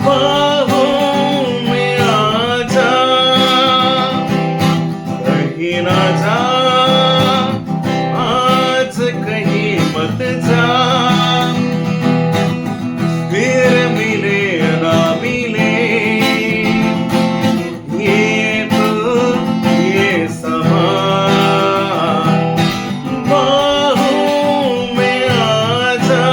बाहों में आ जा, कहीं ना जा, आज कहीं मत जा, फिर मिले ना मिले, ये तो ये समा। बाहों में आ जा,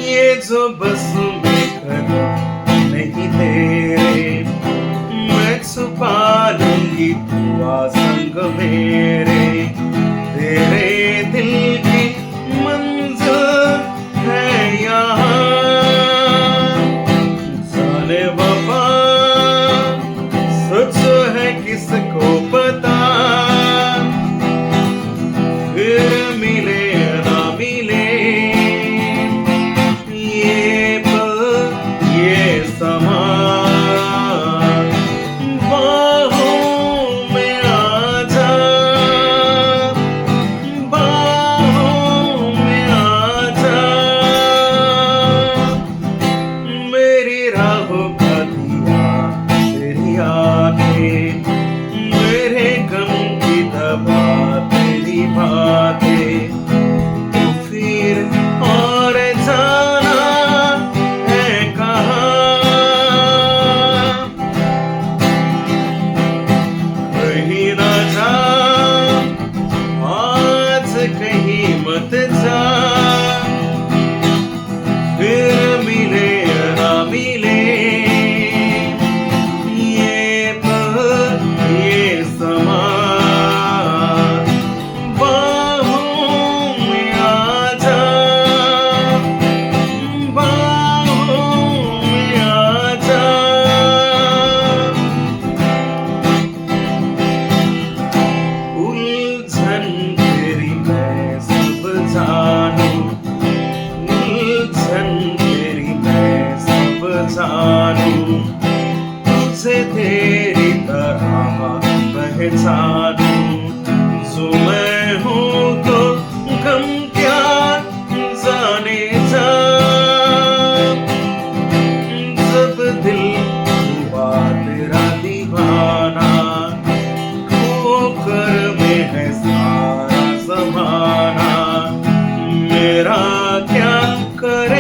ये जो बस में कदम नहीं तेरे, मैं छुपा लूंगी तू आ संग मेरे, तेरे दिल की मंजिल है यहाँ, जाने बाबा सच है किसको पता, फिर मिले ना मिले, ये पल ये समा। बाहों में आ जा, बाहों में आ जा, मेरी राहों का दिया तेरी आंखें, मेरे गम की दवा तेरी बातें, तो फिर और जाना है कहाँ, कहीं ना जा, आज कहीं मत जा, फिर मिले ना मिले, ये पल ये समा। बाहों में आ जा, बाहों में आ जा, उलझन तेरी मैं सब जानूं, उलझन तेरी मैं सब जानूं, तुझे तेरी तरह पहचानूं, जो मैं हूँ तो गम क्या जाने जा, जब दिल हुआ तेरा दीवाना, ठोकर में है सारा ज़माना, मेरा क्या करे